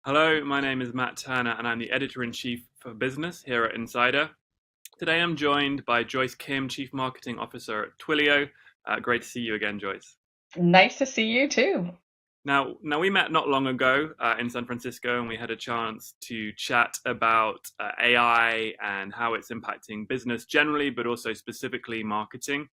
Hello, my name is Matt Turner, and I'm the editor-in-chief for business here at Insider. Today I'm joined by Joyce Kim, Chief Marketing Officer at Twilio. Great to see you again, Joyce. Nice to see you too. Now we met not long ago in San Francisco, and we had a chance to chat about AI and how it's impacting business generally, but also specifically marketing.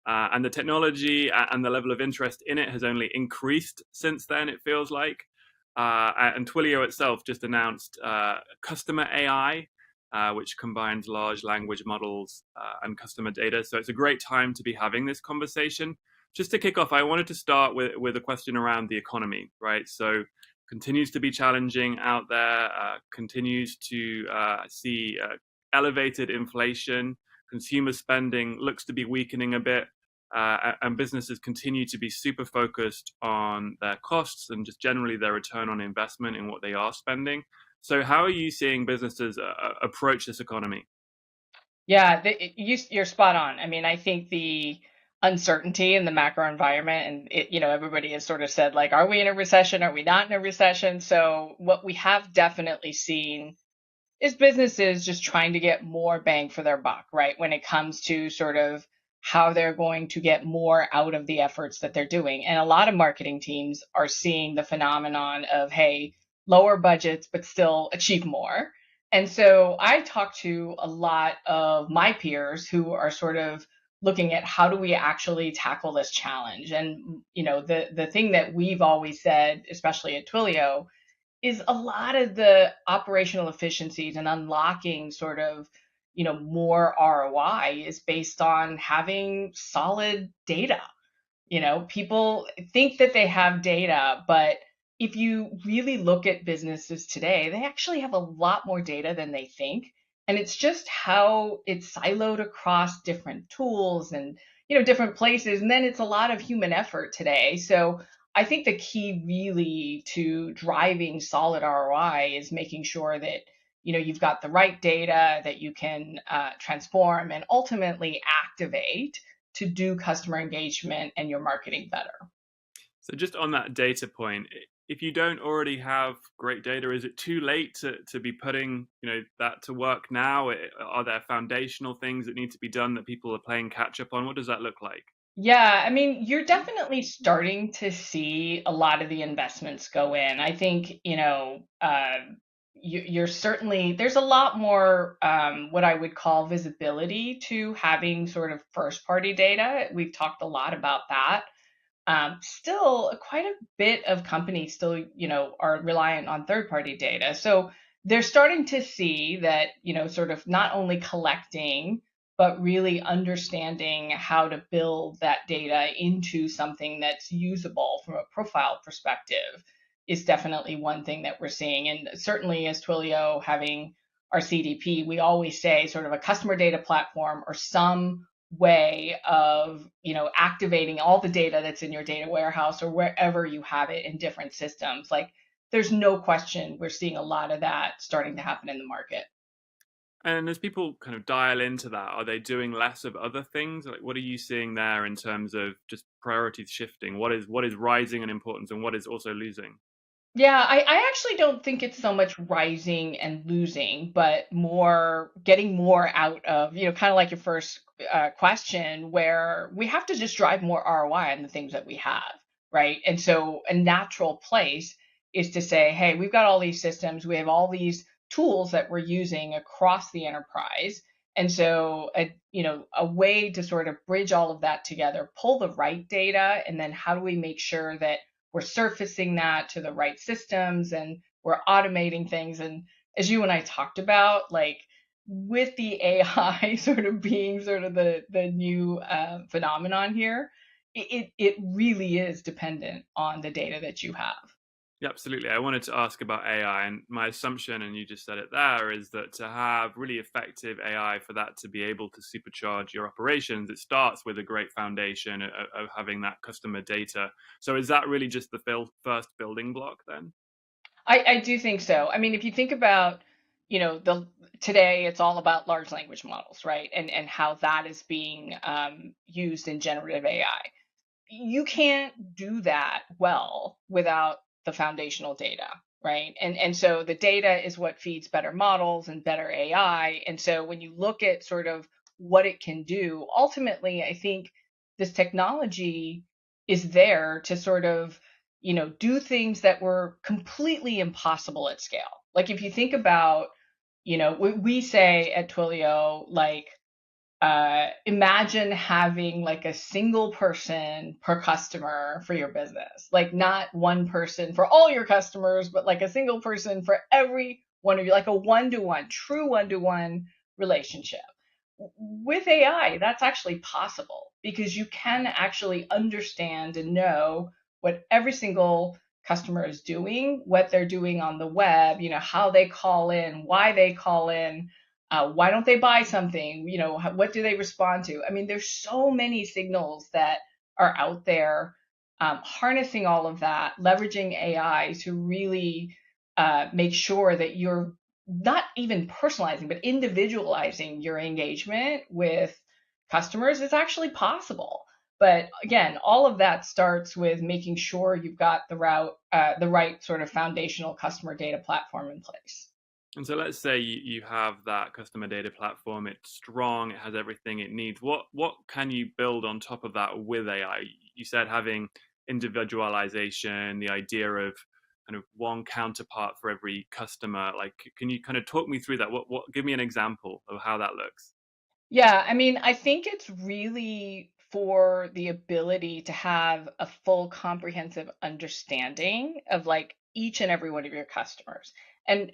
And the technology and the level of interest in it has only increased since then, it feels like. And Twilio itself just announced customer AI, which combines large language models and customer data. So it's a great time to be having this conversation. Just to kick off, I wanted to start with a question around the economy, right? So continues to be challenging out there, continues to see elevated inflation, consumer spending looks to be weakening a bit, and businesses continue to be super focused on their costs and just generally their return on investment in what they are spending. So how are you seeing businesses approach this economy? Yeah, you're spot on. I mean, I think the uncertainty in the macro environment, and everybody has sort of said, like, are we in a recession? Are we not in a recession? So what we have definitely seen is businesses just trying to get more bang for their buck, right? When it comes to sort of how they're going to get more out of the efforts that they're doing. And a lot of marketing teams are seeing the phenomenon of, hey, lower budgets, but still achieve more. And so I talk to a lot of my peers who are sort of looking at how do we actually tackle this challenge. And, the thing that we've always said, especially at Twilio, is a lot of the operational efficiencies and unlocking sort of more ROI is based on having solid data. People think that they have data, but if you really look at businesses today, they actually have a lot more data than they think. And it's just how it's siloed across different tools and different places. And then it's a lot of human effort today. So I think the key really to driving solid ROI is making sure that you've got the right data that you can transform and ultimately activate to do customer engagement and your marketing better. So just on that data point, if you don't already have great data, is it too late to be putting that to work now? Are there foundational things that need to be done that people are playing catch up on? What does that look like? Yeah, I mean, you're definitely starting to see a lot of the investments go in. I think, you're certainly, there's a lot more what I would call visibility to having sort of first party data. We've talked a lot about that. Still, quite a bit of companies still, are reliant on third party data. So they're starting to see that, sort of not only collecting, but really understanding how to build that data into something that's usable from a profile perspective is definitely one thing that we're seeing. And certainly as Twilio having our CDP, we always say sort of a customer data platform or some way of activating all the data that's in your data warehouse or wherever you have it in different systems. Like, there's no question we're seeing a lot of that starting to happen in the market. And as people kind of dial into that, are they doing less of other things? Like, what are you seeing there in terms of just priorities shifting? What is rising in importance and what is also losing? Yeah, I actually don't think it's so much rising and losing, but more getting more out of, kind of like your first question, where we have to just drive more ROI on the things that we have, right? And so a natural place is to say, hey, we've got all these systems, we have all these tools that we're using across the enterprise. And so a way to sort of bridge all of that together, pull the right data, and then how do we make sure that we're surfacing that to the right systems and we're automating things. And as you and I talked about, like with the AI sort of being sort of the new phenomenon here, it really is dependent on the data that you have. Yeah, absolutely. I wanted to ask about AI, and my assumption, and you just said it there, is that to have really effective AI, for that to be able to supercharge your operations, it starts with a great foundation of having that customer data. So is that really just the first building block then? I do think so. I mean, if you think about, the today it's all about large language models, right? And how that is being used in generative AI. You can't do that well without the foundational data, right? And so the data is what feeds better models and better AI. And so when you look at sort of what it can do, ultimately, I think this technology is there to sort of, do things that were completely impossible at scale. Like if you think about, we say at Twilio, like imagine having like a single person per customer for your business, like not one person for all your customers, but like a single person for every one of you, like a one-to-one, true one-to-one relationship. With AI, that's actually possible because you can actually understand and know what every single customer is doing, what they're doing on the web, how they call in, why they call in, why don't they buy something, what do they respond to. I mean, there's so many signals that are out there. Harnessing all of that, leveraging AI to really make sure that you're not even personalizing, but individualizing your engagement with customers is actually possible. But again, all of that starts with making sure you've got the right sort of foundational customer data platform in place. And so let's say you have that customer data platform, it's strong, it has everything it needs. What can you build on top of that with AI? You said having individualization, the idea of kind of one counterpart for every customer. Like, can you kind of talk me through that? What give me an example of how that looks? Yeah, I mean, I think it's really for the ability to have a full comprehensive understanding of like each and every one of your customers and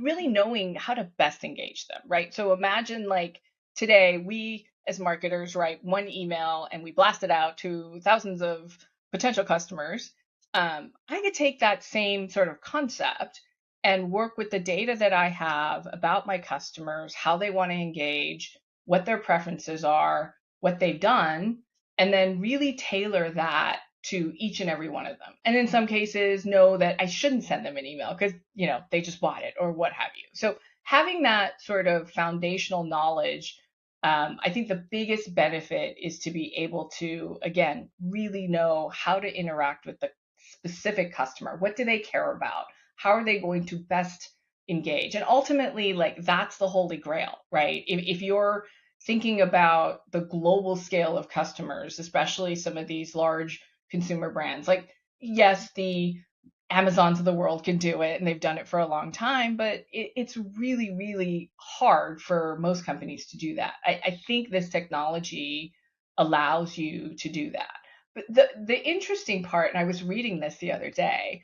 really knowing how to best engage them, right? So imagine like today we as marketers write one email and we blast it out to thousands of potential customers. I could take that same sort of concept and work with the data that I have about my customers, how they want to engage, what their preferences are, what they've done, and then really tailor that to each and every one of them. And in some cases, know that I shouldn't send them an email because, they just bought it or what have you. So having that sort of foundational knowledge, I think the biggest benefit is to be able to, again, really know how to interact with the specific customer. What do they care about? How are they going to best engage? And ultimately, like that's the holy grail, right? If you're thinking about the global scale of customers, especially some of these large consumer brands, like yes, the Amazons of the world can do it and they've done it for a long time, but it's really, really hard for most companies to do that. I think this technology allows you to do that. But the interesting part, and I was reading this the other day,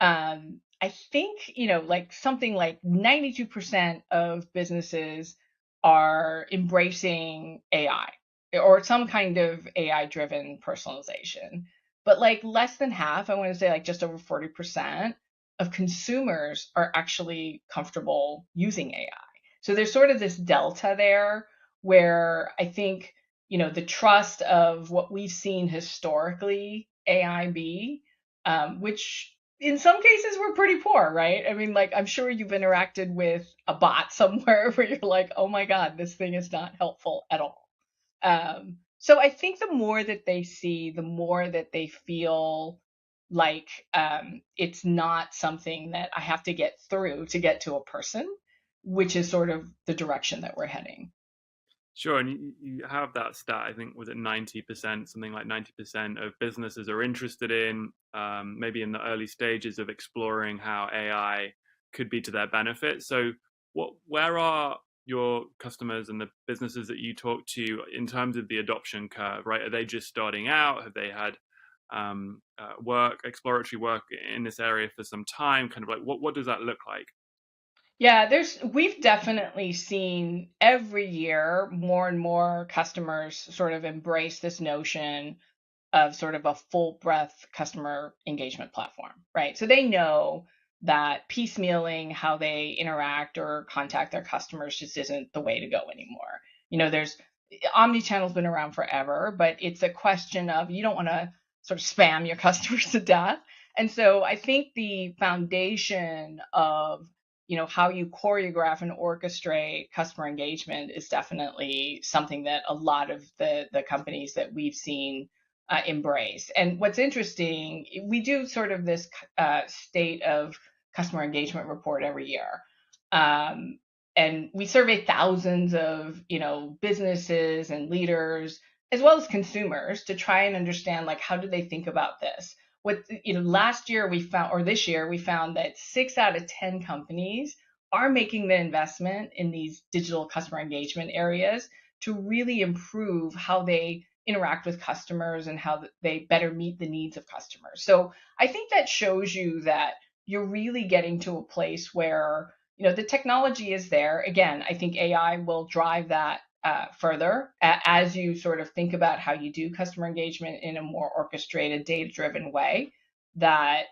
I think, like something like 92% of businesses are embracing AI or some kind of AI driven personalization. But like less than half, I want to say like just over 40% of consumers are actually comfortable using AI. So there's sort of this delta there where I think, the trust of what we've seen historically AI be, which in some cases we're pretty poor, right? I mean, like I'm sure you've interacted with a bot somewhere where you're like, oh my God, this thing is not helpful at all. So I think the more that they see, the more that they feel like it's not something that I have to get through to get to a person, which is sort of the direction that we're heading. Sure, and you have that stat. I think was it 90%, something like 90% of businesses are interested in maybe in the early stages of exploring how AI could be to their benefit. So, where are your customers and the businesses that you talk to in terms of the adoption curve? Right? Are they just starting out? Have they had exploratory work in this area for some time? Kind of like what does that look like? Yeah, we've definitely seen every year more and more customers sort of embrace this notion of sort of a full breadth customer engagement platform, right? So they know that piecemealing how they interact or contact their customers just isn't the way to go anymore. There's omnichannel's been around forever, but it's a question of you don't want to sort of spam your customers to death. And so I think the foundation of how you choreograph and orchestrate customer engagement is definitely something that a lot of the companies that we've seen embrace. And what's interesting, we do sort of this state of customer engagement report every year. And we survey thousands of businesses and leaders as well as consumers to try and understand, like, how do they think about this. What last year we found, or this year we found, that 6 out of 10 companies are making the investment in these digital customer engagement areas to really improve how they interact with customers and how they better meet the needs of customers. So I think that shows you that you're really getting to a place where the technology is there. Again, I think AI will drive that further as you sort of think about how you do customer engagement in a more orchestrated, data-driven way. That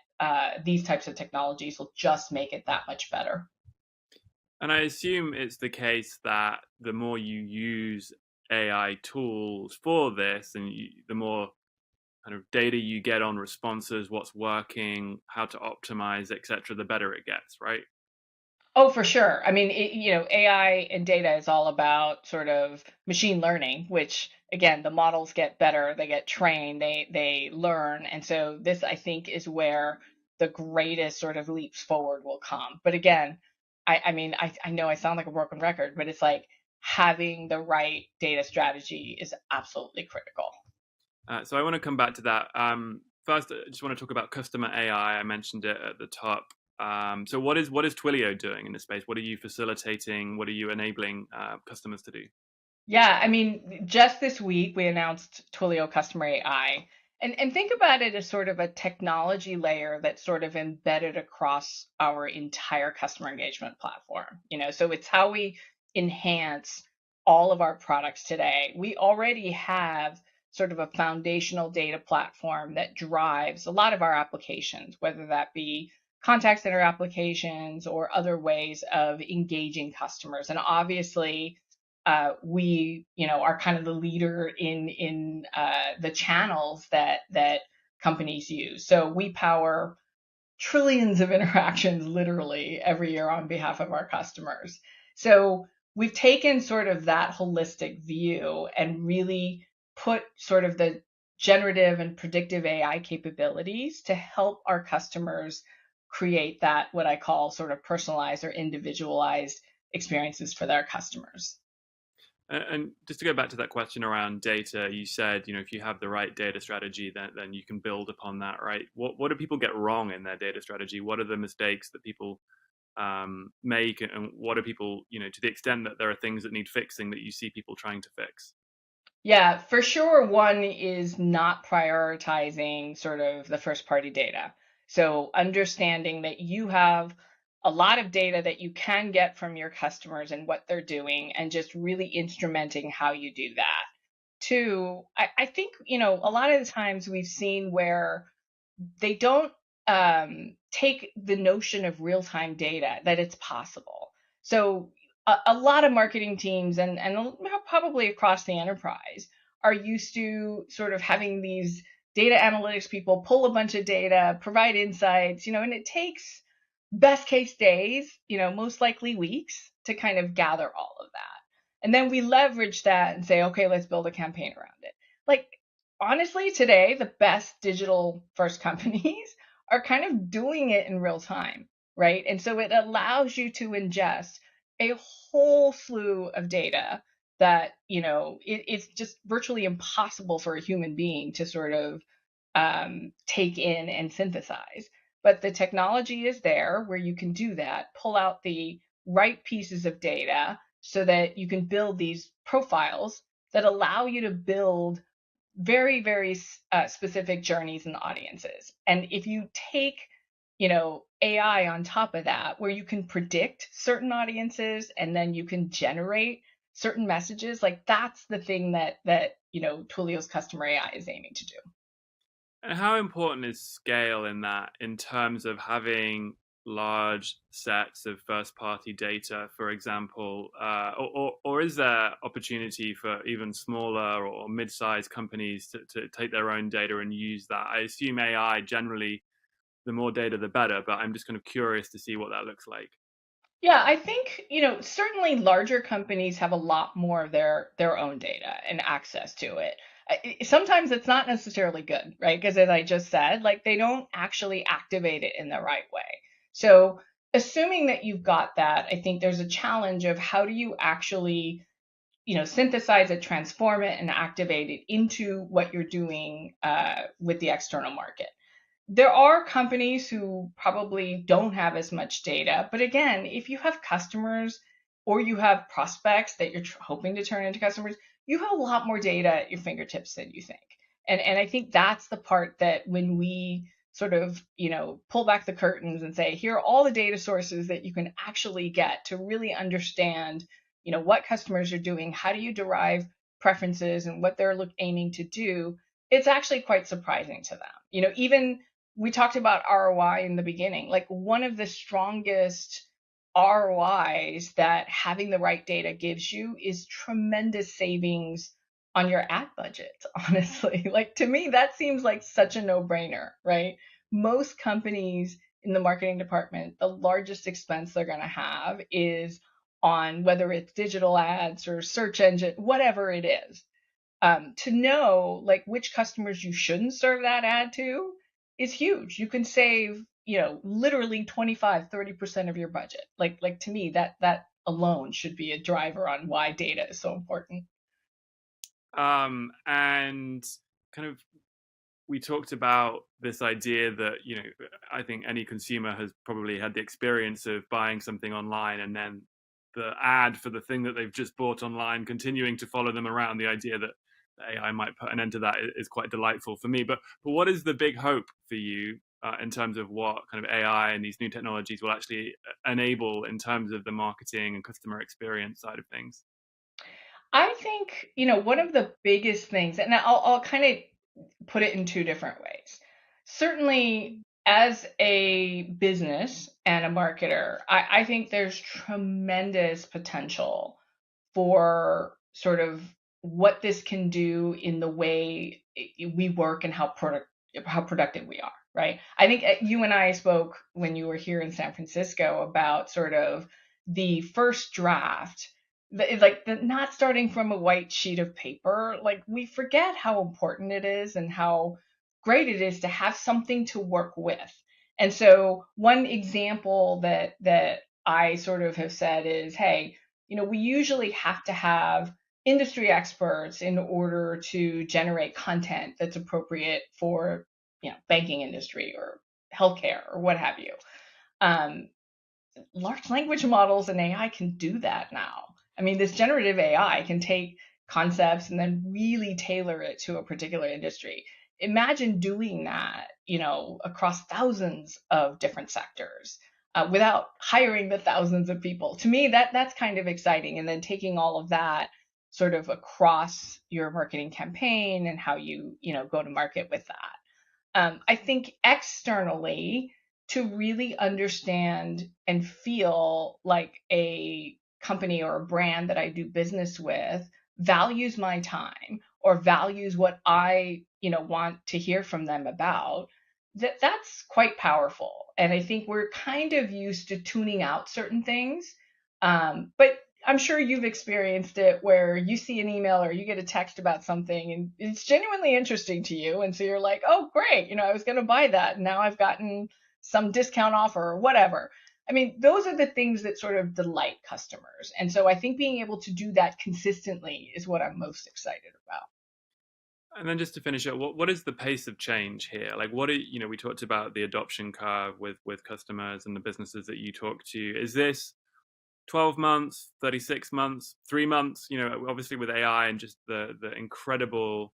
these types of technologies will just make it that much better. And I assume it's the case that the more you use AI tools for this, and the more kind of data you get on responses, what's working, how to optimize, etc., the better it gets, right? Oh, for sure. I mean, AI and data is all about sort of machine learning, which again, the models get better, they get trained, they learn, and so this, I think, is where the greatest sort of leaps forward will come. But again, I mean, I know I sound like a broken record, but it's like having the right data strategy is absolutely critical. So I want to come back to that. First, I just want to talk about customer AI. I mentioned it at the top. So what is Twilio doing in this space? What are you facilitating? What are you enabling customers to do? Yeah, I mean, just this week we announced Twilio Customer AI. And think about it as sort of a technology layer that's sort of embedded across our entire customer engagement platform. So it's how we enhance all of our products today. We already have sort of a foundational data platform that drives a lot of our applications, whether that be contact center applications or other ways of engaging customers. And obviously, we are kind of the leader in the channels that companies use. So we power trillions of interactions literally every year on behalf of our customers. So we've taken sort of that holistic view and really put sort of the generative and predictive AI capabilities to help our customers create that, what I call, sort of personalized or individualized experiences for their customers. And just to go back to that question around data, you said, if you have the right data strategy, then you can build upon that, right? What do people get wrong in their data strategy? What are the mistakes that people make, and what are people, to the extent that there are things that need fixing that you see people trying to fix? Yeah, for sure. One is not prioritizing sort of the first party data. So understanding that you have a lot of data that you can get from your customers and what they're doing, and just really instrumenting how you do that. Two, I think, a lot of the times we've seen where they don't take the notion of real time data, that it's possible. So a lot of marketing teams and probably across the enterprise are used to sort of having these data analytics people pull a bunch of data, provide insights, and it takes best case days, most likely weeks to kind of gather all of that. And then we leverage that and say, okay, let's build a campaign around it. Like, honestly, today, the best digital first companies are kind of doing it in real time, right? And so it allows you to ingest a whole slew of data that, it's just virtually impossible for a human being to sort of take in and synthesize. but the technology is there where you can do that, pull out the right pieces of data so that you can build these profiles that allow you to build very, very specific journeys and audiences. And if you take, AI on top of that, where you can predict certain audiences and then you can generate certain messages, like that's the thing that Twilio's customer AI is aiming to do. And how important is scale in that, in terms of having large sets of first party data, for example, or is there opportunity for even smaller or mid sized companies to take their own data and use that? I assume AI generally, the more data, the better, but I'm just kind of curious to see what that looks like. Yeah, I think, certainly larger companies have a lot more of their own data and access to it. Sometimes it's not necessarily good, right? Because as I just said, like they don't actually activate it in the right way. So, assuming that you've got that, I think there's a challenge of how do you actually, synthesize it, transform it, and activate it into what you're doing with the external market. There are companies who probably don't have as much data. But again, if you have customers or you have prospects that you're hoping to turn into customers, you have a lot more data at your fingertips than you think. And I think that's the part that when we sort of, pull back the curtains and say, here are all the data sources that you can actually get to really understand, what customers are doing, how do you derive preferences and what they're aiming to do, it's actually quite surprising to them. Even we talked about ROI in the beginning. Like one of the strongest ROIs that having the right data gives you is tremendous savings on your ad budget, honestly. Like to me, that seems like such a no brainer, right? Most companies in the marketing department, the largest expense they're going to have is on whether it's digital ads or search engine, whatever it is. To know like which customers you shouldn't serve that ad to is huge. You can save, literally 25-30% of your budget. Like to me, that alone should be a driver on why data is so important. And kind of, we talked about this idea that, I think any consumer has probably had the experience of buying something online and then the ad for the thing that they've just bought online continuing to follow them around. The idea that AI might put an end to that is quite delightful for me. But what is the big hope for you, in terms of what kind of AI and these new technologies will actually enable in terms of the marketing and customer experience side of things? I think, one of the biggest things, and I'll kind of put it in two different ways. Certainly, as a business and a marketer, I think there's tremendous potential for sort of what this can do in the way we work and how productive we are, right? I think you and I spoke when you were here in San Francisco about sort of the first draft, like the not starting from a white sheet of paper. Like we forget how important it is and how great it is to have something to work with. And so one example that I sort of have said is, hey, we usually have to have industry experts in order to generate content that's appropriate for, banking industry or healthcare or what have you. Um, Large language models and AI can do that now. I mean, this generative AI can take concepts and then really tailor it to a particular industry. Imagine doing that, across thousands of different sectors without hiring the thousands of people. To me, that's kind of exciting. And then taking all of that sort of across your marketing campaign and how you go to market with that. I think externally, to really understand and feel like a company or a brand that I do business with values my time or values what I, want to hear from them about, that's quite powerful. And I think we're kind of used to tuning out certain things. But I'm sure you've experienced it where you see an email or you get a text about something and it's genuinely interesting to you. And so you're like, oh, great. I was going to buy that. And now I've gotten some discount offer or whatever. I mean, those are the things that sort of delight customers. And so I think being able to do that consistently is what I'm most excited about. And then just to finish up, what is the pace of change here? Like, we talked about the adoption curve with customers and the businesses that you talk to. Is this 12 months, 36 months, 3 months? Obviously with AI and just the incredible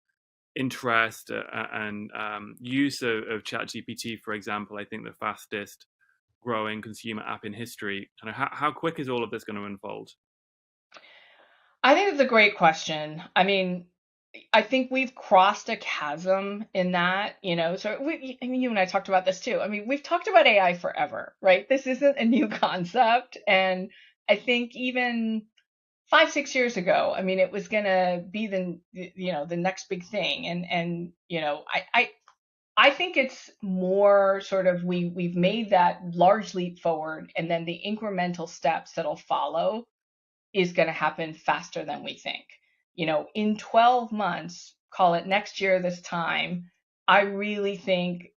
interest and use of ChatGPT, for example, I think the fastest growing consumer app in history. Kind of how quick is all of this going to unfold? I think it's a great question. I mean, I think we've crossed a chasm in that, So I mean, you and I talked about this too. I mean, we've talked about AI forever, right? This isn't a new concept, and I think even 5, 6 years ago, I mean, it was gonna be the next big thing, and I think it's more sort of we've made that large leap forward, and then the incremental steps that'll follow is going to happen faster than we think. In 12 months, call it next year this time, I really think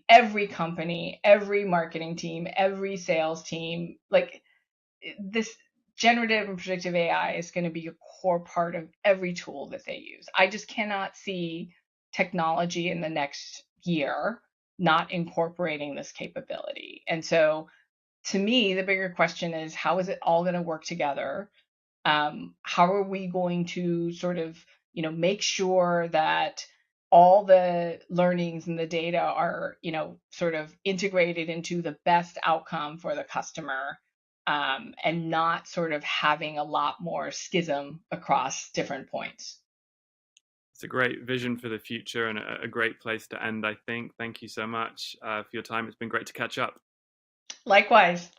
every company, every marketing team, every sales team, like this generative and predictive AI is going to be a core part of every tool that they use. I just cannot see technology in the next year not incorporating this capability. And so to me, the bigger question is how is it all going to work together? How are we going to sort of make sure that all the learnings and the data are sort of integrated into the best outcome for the customer, and not sort of having a lot more schism across different points. It's a great vision for the future and a great place to end, I think. Thank you so much for your time. It's been great to catch up. Likewise.